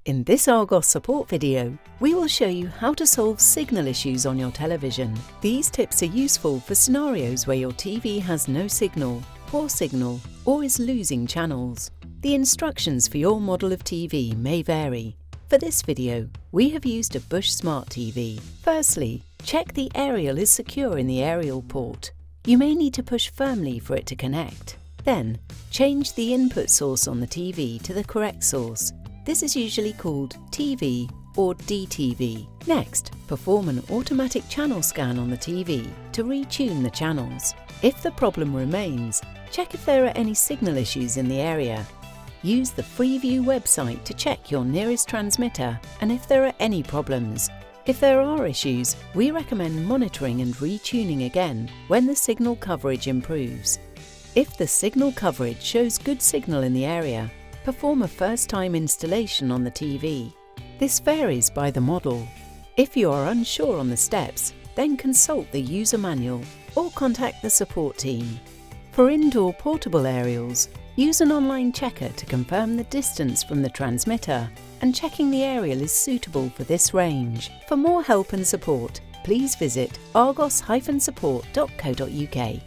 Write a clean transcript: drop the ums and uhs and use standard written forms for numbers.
In this Argos Support video, we will show you how to solve signal issues on your television. These tips are useful for scenarios where your TV has no signal, poor signal, or is losing channels. The instructions for your model of TV may vary. For this video, we have used a Bush Smart TV. Firstly, check the aerial is secure in the aerial port. You may need to push firmly for it to connect. Then, change the input source on the TV to the correct source. This is usually called TV or DTV. Next, perform an automatic channel scan on the TV to retune the channels. If the problem remains, check if there are any signal issues in the area. Use the Freeview website to check your nearest transmitter and if there are any problems. If there are issues, we recommend monitoring and retuning again when the signal coverage improves. If the signal coverage shows good signal in the area, perform a first-time installation on the TV. This varies by the model. If you are unsure on the steps, then consult the user manual or contact the support team. For indoor portable aerials, use an online checker to confirm the distance from the transmitter and checking the aerial is suitable for this range. For more help and support, please visit argos-support.co.uk.